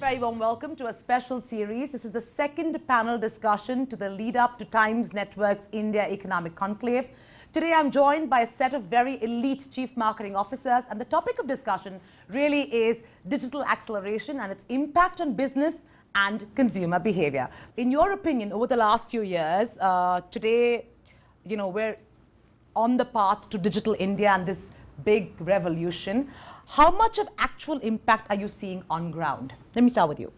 very warm welcome to a special series. This is the second panel discussion to the lead up to Times Network's India Economic Conclave. Today I'm joined by a set of very elite chief marketing officers, and the topic of discussion really is digital acceleration and its impact on business and consumer behavior. In your opinion, over the last few years, today, we're on the path to digital India and this big revolution. How much of actual impact are you seeing on ground? Let me start with you.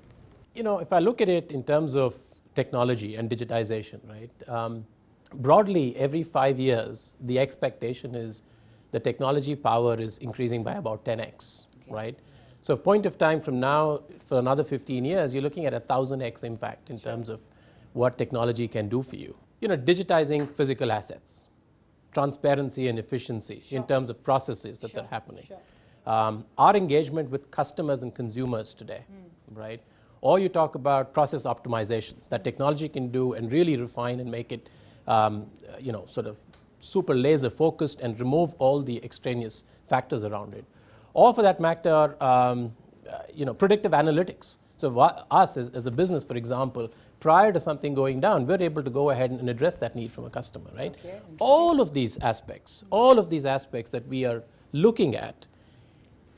If I look at it in terms of technology and digitization, right? Broadly, every 5 years, the expectation is the technology power is increasing by about 10x, right? So, point of time from now, for another 15 years, you're looking at a 1000x impact in terms of what technology can do for you. Digitizing physical assets, transparency and efficiency in terms of processes that are happening. Our engagement with customers and consumers today, right? Or you talk about process optimizations that technology can do and really refine and make it, sort of super laser focused and remove all the extraneous factors around it. Or for that matter, predictive analytics. So us as a business, for example, prior to something going down, we're able to go ahead and address that need from a customer, right? All of these aspects that we are looking at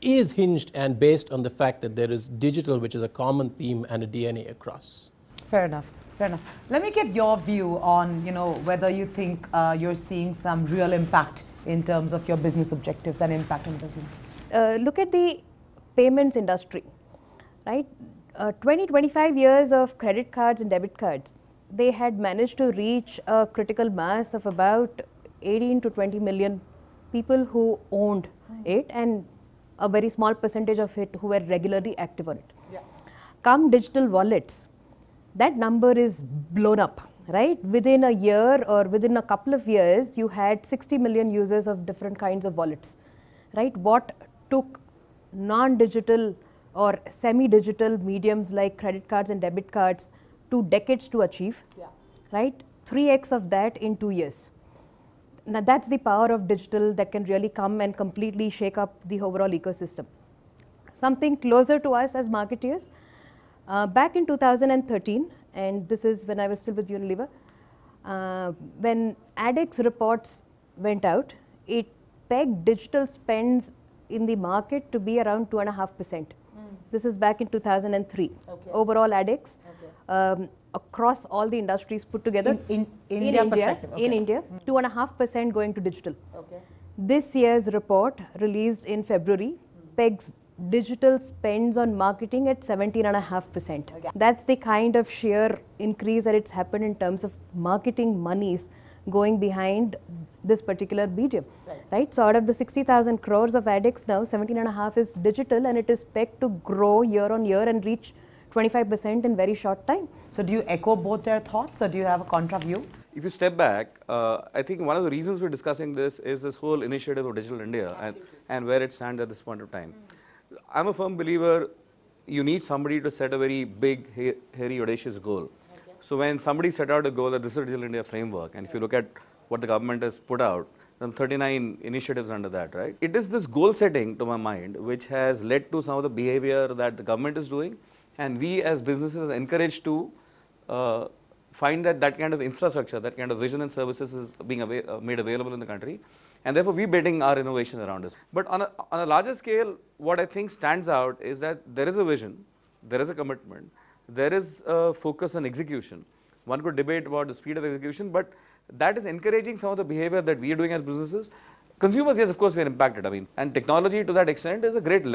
is hinged and based on the fact that there is digital, which is a common theme and a DNA across. Fair enough. Fair enough. Let me get your view on, whether you think you're seeing some real impact in terms of your business objectives and impact on business. Look at the payments industry, right? 20-25 years of credit cards and debit cards, they had managed to reach a critical mass of about 18 to 20 million people who owned it, and a very small percentage of it who were regularly active on it. Come digital wallets, that number is blown up, right? Within a year or within a couple of years, you had 60 million users of different kinds of wallets, right? What took non-digital or semi-digital mediums like credit cards and debit cards 2 decades to achieve, right? 3x of that in 2 years. Now that's the power of digital that can really come and completely shake up the overall ecosystem. Something closer to us as marketeers, back in 2013, and this is when I was still with Unilever, when ADEX reports went out, it pegged digital spends in the market to be around 2.5%. This is back in 2003. Overall ADEX, across all the industries put together in India, 2.5% going to digital. This year's report, released in February, pegs digital spends on marketing at 17.5%. That's the kind of sheer increase that it's happened in terms of marketing monies going behind this particular medium, right? So out of the 60,000 crores of ADEX now, 17.5 is digital, and it is pegged to grow year on year and reach 25% in very short time. So do you echo both their thoughts, or do you have a contra view? If you step back, I think one of the reasons we're discussing this is this whole initiative of Digital India and where it stands at this point of time. I'm a firm believer you need somebody to set a very big, hairy, audacious goal. So when somebody set out a goal that this is a Digital India framework, and if you look at what the government has put out, some 39 initiatives under that, right? It is this goal setting, to my mind, which has led to some of the behavior that the government is doing, and we as businesses are encouraged to find that kind of infrastructure, that kind of vision and services is being made available in the country, and therefore we're betting our innovation around this. But on a larger scale, what I think stands out is that there is a vision, there is a commitment, there is a focus on execution. One could debate about the speed of execution, but that is encouraging some of the behavior that we are doing as businesses. Consumers, yes, of course, we are impacted. And technology to that extent is a great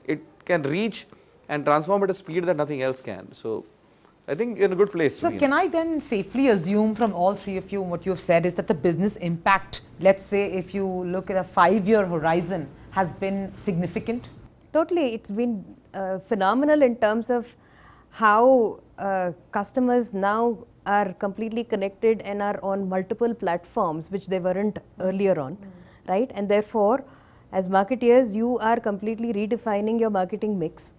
it can reach and transform at a speed that nothing else can. So I think you're in a good place. So can I then safely assume from all three of you, what you've said is that the business impact, let's say if you look at a 5-year horizon, has been significant? Totally. It's been phenomenal in terms of how customers now are completely connected and are on multiple platforms which they weren't earlier on, right? And therefore, as marketeers, you are completely redefining your marketing mix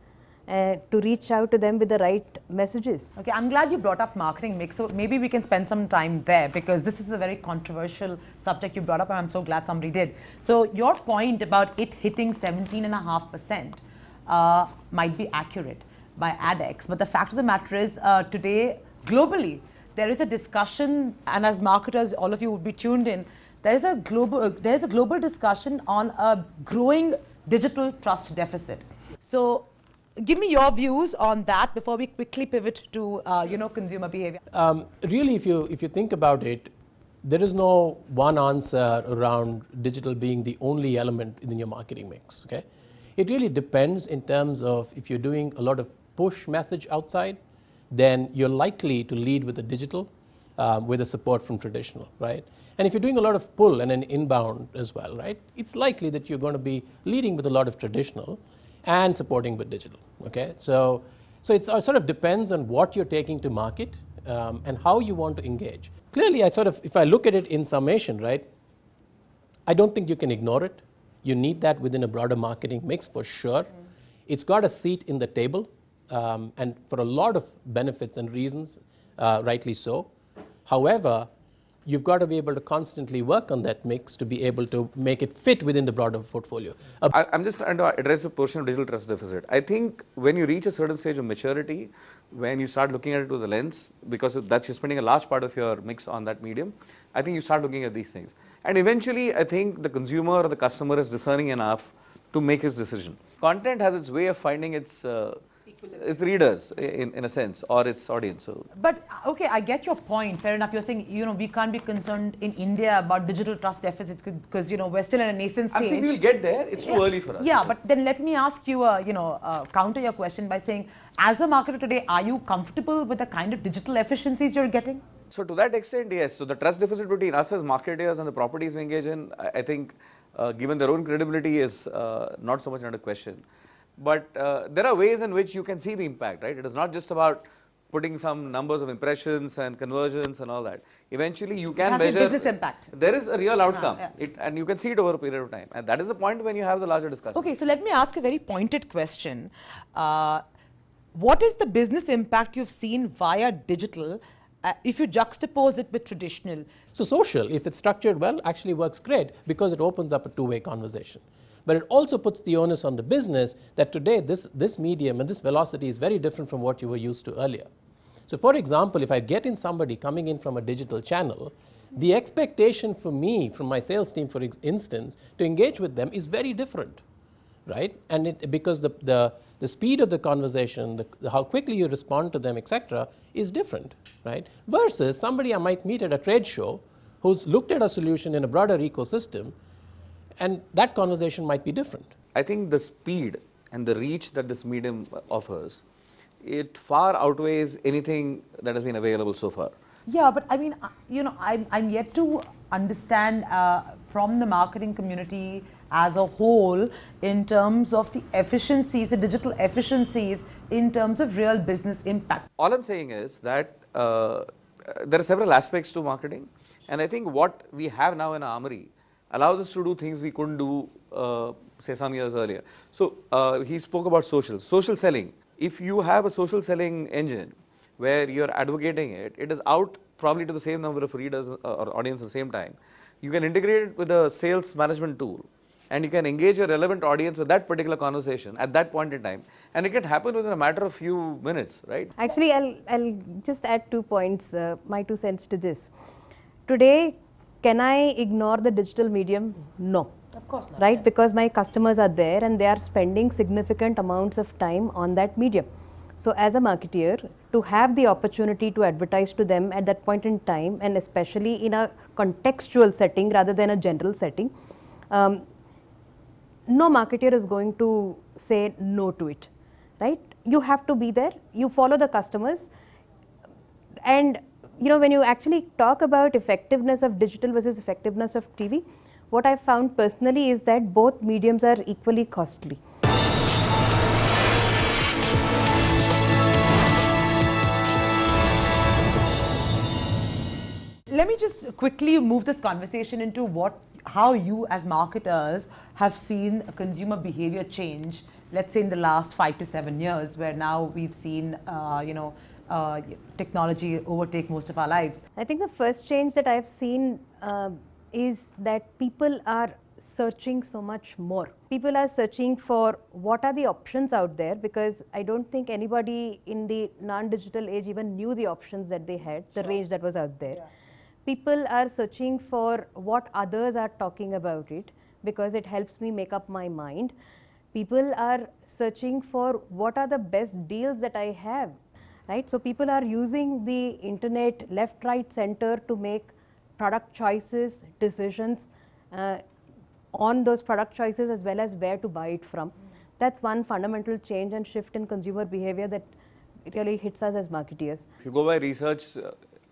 to reach out to them with the right messages. Okay, I'm glad you brought up marketing mix, so maybe we can spend some time there, because this is a very controversial subject you brought up, and I'm so glad somebody did. So your point about it hitting 17.5% might be accurate. by AdX. But the fact of the matter is, today, globally, there is a discussion, and as marketers, all of you would be tuned in, there's a global discussion on a growing digital trust deficit. So give me your views on that before we quickly pivot to consumer behavior. Really, if you think about it, there is no one answer around digital being the only element in your marketing mix. Okay, it really depends in terms of if you're doing a lot of push message outside, then you're likely to lead with the digital with the support from traditional, right? And if you're doing a lot of pull and an inbound as well, right, it's likely that you're going to be leading with a lot of traditional and supporting with digital. Okay, so it sort of depends on what you're taking to market and how you want to engage. Clearly, if I look at it in summation, right, I don't think you can ignore it. You need that within a broader marketing mix for sure. It's got a seat in the table, and for a lot of benefits and reasons, rightly so. However, you've got to be able to constantly work on that mix to be able to make it fit within the broader portfolio. I'm just trying to address the portion of digital trust deficit. I think when you reach a certain stage of maturity, when you start looking at it with the lens, because that's you're spending a large part of your mix on that medium, I think you start looking at these things. And eventually, I think the consumer or the customer is discerning enough to make his decision. Content has its way of finding its readers in a sense, or its audience. So. But okay, I get your point. Fair enough. You're saying we can't be concerned in India about digital trust deficit because we're still in a nascent stage. I'm saying we'll get there. It's too early for us. Yeah, but then let me ask you, counter your question by saying, as a marketer today, are you comfortable with the kind of digital efficiencies you're getting? So to that extent, yes. So the trust deficit between us as marketers and the properties we engage in, I think, given their own credibility, is not so much under question. But there are ways in which you can see the impact, right? It is not just about putting some numbers of impressions and conversions and all that. Eventually, you can measure business impact. There is a real outcome, and you can see it over a period of time. And that is the point when you have the larger discussion. Okay, so let me ask a very pointed question. What is the business impact you've seen via digital if you juxtapose it with traditional? So social, if it's structured well, actually works great because it opens up a two-way conversation. But it also puts the onus on the business that today this medium and this velocity is very different from what you were used to earlier. So for example, if I get in somebody coming in from a digital channel, the expectation for me, from my sales team for instance, to engage with them is very different, right? And because the speed of the conversation, how quickly you respond to them, etc., is different, right? Versus somebody I might meet at a trade show who's looked at a solution in a broader ecosystem, and that conversation might be different. I think the speed and the reach that this medium offers, it far outweighs anything that has been available so far. Yeah, but I mean, I'm yet to understand from the marketing community as a whole in terms of the efficiencies, the digital efficiencies in terms of real business impact. All I'm saying is that there are several aspects to marketing, and I think what we have now in our armory allows us to do things we couldn't do, say, some years earlier. So he spoke about social selling. If you have a social selling engine where you're advocating it, it is out probably to the same number of readers or audience at the same time. You can integrate it with a sales management tool, and you can engage a relevant audience with that particular conversation at that point in time, and it can happen within a matter of few minutes, right? Actually, I'll just add 2 points, my 2 cents to this. Today, can I ignore the digital medium? No. Of course not. Right? Because my customers are there and they are spending significant amounts of time on that medium. So as a marketeer, to have the opportunity to advertise to them at that point in time, and especially in a contextual setting rather than a general setting, no marketeer is going to say no to it, right? You have to be there, you follow the customers, and when you actually talk about effectiveness of digital versus effectiveness of TV, what I found personally is that both mediums are equally costly. Let me just quickly move this conversation into how you as marketers have seen consumer behavior change, let's say in the last 5 to 7 years, where now we've seen, technology overtake most of our lives. I think the first change that I've seen is that people are searching so much more. People are searching for what are the options out there, because I don't think anybody in the non-digital age even knew the options that they had, the range that was out there. People are searching for what others are talking about it, because it helps me make up my mind. People are searching for what are the best deals that I have, right? So people are using the internet left, right, center to make product choices, decisions on those product choices, as well as where to buy it from. That's one fundamental change and shift in consumer behavior that really hits us as marketeers. If you go by research,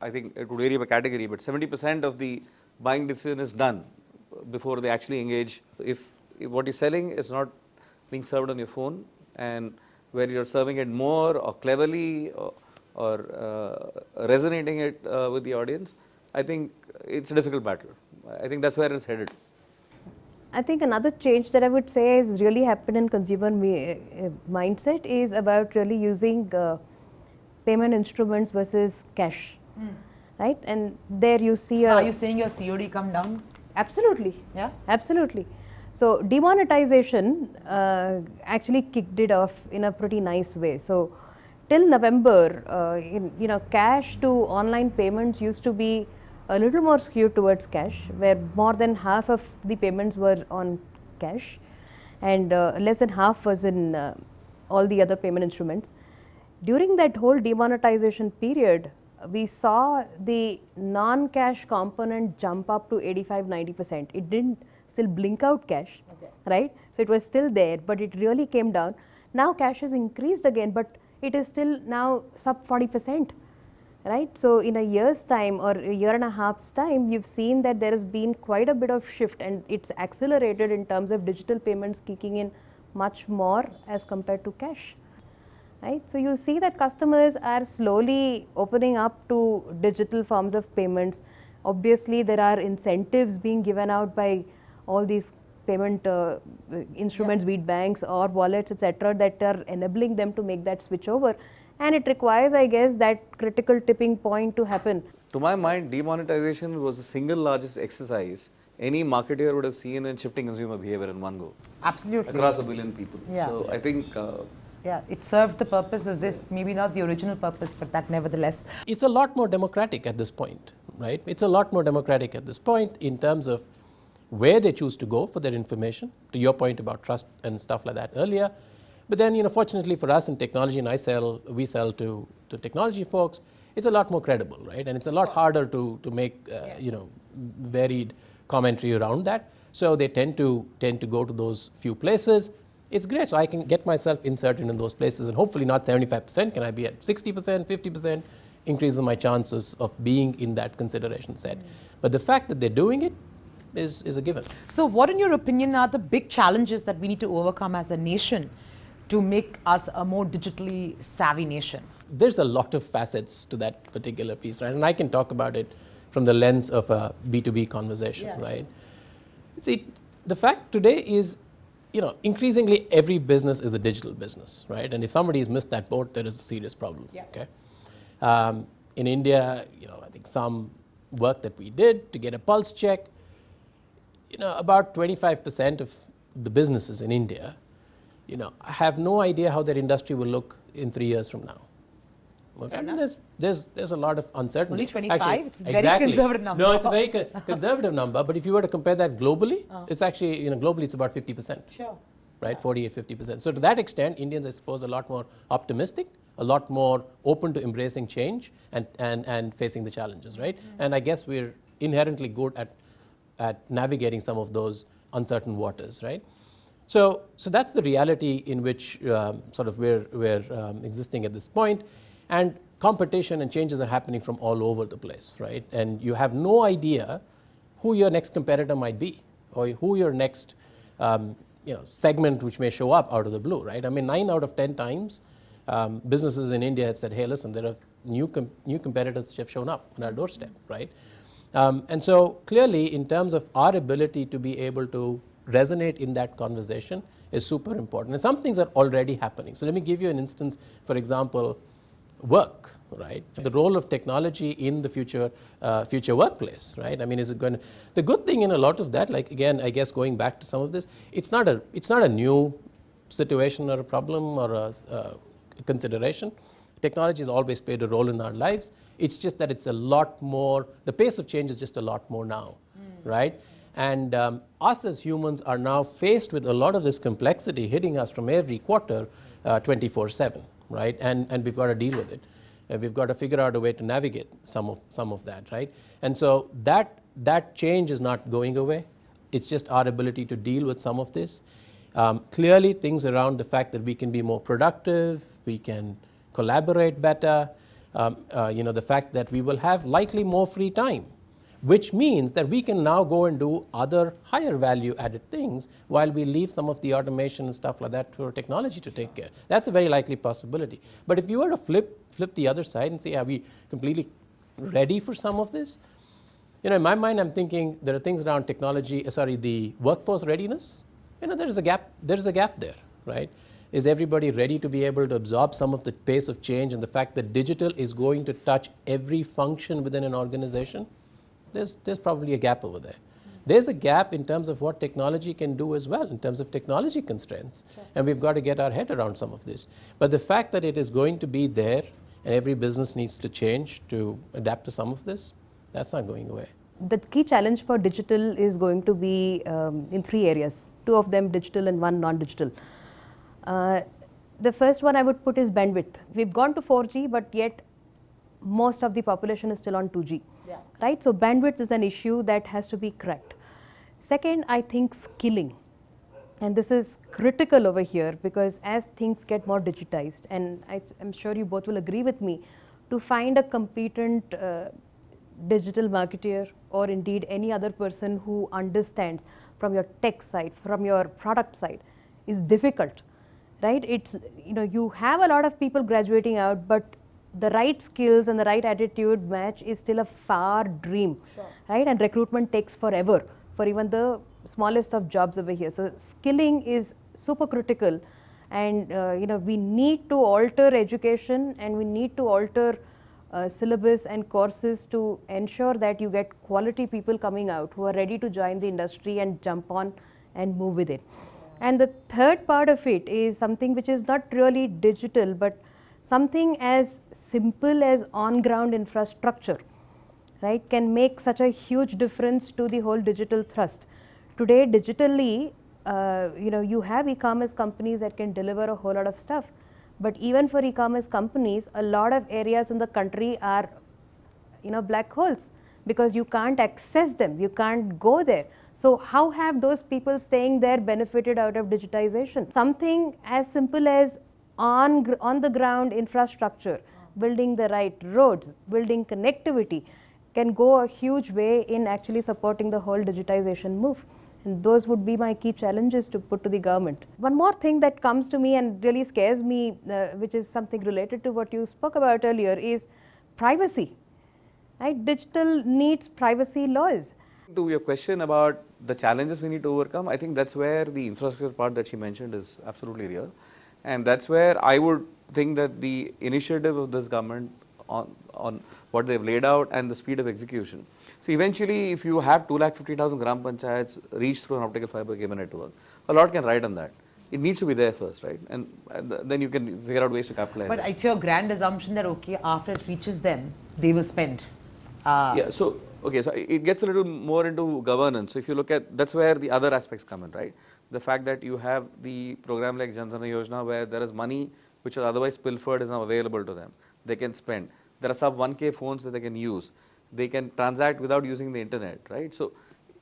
I think it would vary by category, but 70% of the buying decision is done before they actually engage. If what you're selling is not being served on your phone, and where you're serving it more or cleverly or resonating it with the audience, I think it's a difficult battle. I think that's where it's headed. I think another change that I would say has really happened in consumer mindset is about really using payment instruments versus cash, right? And there you see Are you saying your COD come down? Absolutely. Yeah. Absolutely. So demonetization actually kicked it off in a pretty nice way. So till November, cash to online payments used to be a little more skewed towards cash, where more than half of the payments were on cash, and less than half was in all the other payment instruments. During that whole demonetization period, we saw the non-cash component jump up to 85–90%. It didn't still blink out cash, right? So it was still there, but it really came down. Now cash has increased again, but it is still now sub 40%. Right? So in a year's time or a year and a half's time, you've seen that there has been quite a bit of shift, and it's accelerated in terms of digital payments kicking in much more as compared to cash. Right? So you see that customers are slowly opening up to digital forms of payments. Obviously, there are incentives being given out by all these payment instruments, be it banks or wallets, etc., that are enabling them to make that switch over. And it requires, I guess, that critical tipping point to happen. To my mind, demonetization was the single largest exercise any marketer would have seen in shifting consumer behavior in one go. Absolutely. Across a billion people. Yeah. So I think... yeah, it served the purpose of this, maybe not the original purpose, but that nevertheless. It's a lot more democratic at this point, right? It's a lot more democratic at this point in terms of where they choose to go for their information, to your point about trust and stuff like that earlier. But then, fortunately for us in technology, and we sell to technology folks, it's a lot more credible, right? And it's a lot harder to make, varied commentary around that. So they tend to go to those few places. It's great, so I can get myself inserted in those places, and hopefully not 75%, can I be at 60%, 50%, increases my chances of being in that consideration set. But the fact that they're doing it is a given. So what, in your opinion, are the big challenges that we need to overcome as a nation to make us a more digitally savvy nation? There's a lot of facets to that particular piece, right? And I can talk about it from the lens of a B2B conversation, right? See, the fact today is, increasingly every business is a digital business, right? And if somebody's missed that boat, there is a serious problem, okay? In India, I think some work that we did to get a pulse check, about 25% of the businesses in India, I have no idea how their industry will look in 3 years from now. Okay? I mean, there's a lot of uncertainty. Only 25? Actually, it's a very conservative number. No, it's a very conservative number, but if you were to compare that globally, it's actually, globally it's about 50%. Sure. Right, 48–50%. So to that extent, Indians, I suppose, are a lot more optimistic, a lot more open to embracing change and facing the challenges, right? And I guess we're inherently good at navigating some of those uncertain waters, right? So that's the reality in which sort of we're existing at this point. And competition and changes are happening from all over the place, right? And you have no idea who your next competitor might be, or who your next segment which may show up out of the blue, right? I mean, 9 out of 10 times, businesses in India have said, hey, listen, there are new competitors which have shown up on our doorstep, right? And so clearly, in terms of our ability to be able to resonate in that conversation is super important. And some things are already happening. So let me give you an instance, for example, work, right? The role of technology in the future workplace, right? I mean, is it going to, the good thing in a lot of that, like again, I guess going back to some of this, it's not a new situation or a problem or a consideration. Technology has always played a role in our lives. It's just that it's a lot more, the pace of change is just a lot more now, right? And us as humans are now faced with a lot of this complexity hitting us from every quarter 24/7, right? And we've got to deal with it. We've got to figure out a way to navigate some of that, right? And so that change is not going away. It's just our ability to deal with some of this. Clearly, things around the fact that we can be more productive, we can collaborate better, the fact that we will have likely more free time, which means that we can now go and do other higher value added things while we leave some of the automation and stuff like that for technology to take care. That's a very likely possibility. But if you were to flip the other side and say, are we completely ready for some of this? In my mind, I'm thinking there are things around technology, the workforce readiness. There's a gap there, right? Is everybody ready to be able to absorb some of the pace of change and the fact that digital is going to touch every function within an organization? There's probably a gap over there. There's a gap in terms of what technology can do as well, in terms of technology constraints. Sure. And we've got to get our head around some of this. But the fact that it is going to be there and every business needs to change to adapt to some of this, that's not going away. The key challenge for digital is going to be in 3 areas, 2 of them digital and 1 non-digital. The first one I would put is bandwidth. We've gone to 4G, but yet most of the population is still on 2G. Yeah. Right? So bandwidth is an issue that has to be cracked. Second, I think skilling. And this is critical over here because as things get more digitized, and I'm sure you both will agree with me, to find a competent digital marketer or indeed any other person who understands from your tech side, from your product side is difficult, right? It's, you have a lot of people graduating out, but the right skills and the right attitude match is still a far dream, sure. Right? And recruitment takes forever for even the smallest of jobs over here. So skilling is super critical, and we need to alter education and we need to alter syllabus and courses to ensure that you get quality people coming out who are ready to join the industry and jump on and move with it. And the third part of it is something which is not really digital, but something as simple as on-ground infrastructure, right, can make such a huge difference to the whole digital thrust. Today, digitally, you have e-commerce companies that can deliver a whole lot of stuff. But even for e-commerce companies, a lot of areas in the country are, black holes because you can't access them, you can't go there. So how have those people staying there benefited out of digitization? Something as simple as on the ground infrastructure, building the right roads, building connectivity can go a huge way in actually supporting the whole digitization move. And those would be my key challenges to put to the government. One more thing that comes to me and really scares me, which is something related to what you spoke about earlier, is privacy. Right? Digital needs privacy laws. To your question about the challenges we need to overcome, I think that's where the infrastructure part that she mentioned is absolutely real. And that's where I would think that the initiative of this government on what they've laid out and the speed of execution. So eventually, if you have 250,000 gram panchayats reach through an optical fiber cable network, a lot can ride on that. It needs to be there first, right? And then you can figure out ways to capitalize. But it's your grand assumption that, okay, after it reaches them, they will spend. Yeah, so it gets a little more into governance. So if you look at, that's where the other aspects come in, right? The fact that you have the program like Jan Dhan Yojana where there is money which is otherwise pilfered is now available to them. They can spend. There are sub 1K phones that they can use. They can transact without using the internet, right? So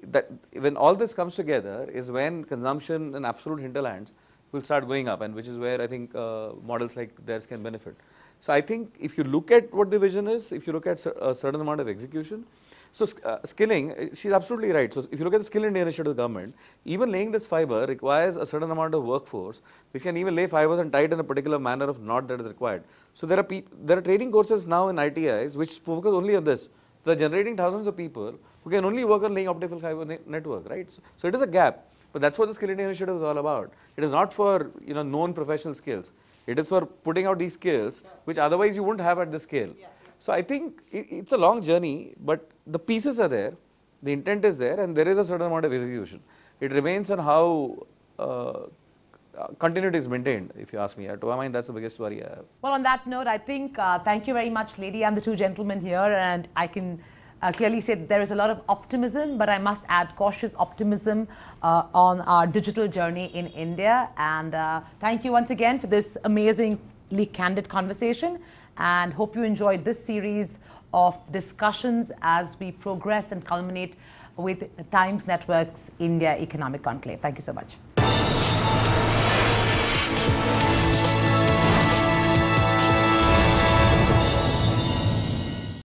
that when all this comes together is when consumption in absolute hinterlands will start going up, and which is where I think models like theirs can benefit. So I think if you look at what the vision is, if you look at a certain amount of execution, so skilling, she's absolutely right. So if you look at the skill India initiative of the government, even laying this fiber requires a certain amount of workforce, which can even lay fibers and tie it in a particular manner of knot that is required. So there are training courses now in ITIs which focus only on this. So they're generating thousands of people who can only work on laying optical fiber network, right? So it is a gap, but that's what the skill India initiative is all about. It is not for known professional skills. It is for putting out these skills, which otherwise you wouldn't have at this scale. So I think it's a long journey, but the pieces are there, the intent is there, and there is a certain amount of execution. It remains on how continuity is maintained, if you ask me. To my mind, that's the biggest worry I have. Well, on that note, I think thank you very much, lady, and the two gentlemen here. And I can clearly say that there is a lot of optimism, but I must add cautious optimism on our digital journey in India. And thank you once again for this amazingly candid conversation. And hope you enjoyed this series of discussions as we progress and culminate with Times Network's India Economic Conclave. Thank you so much.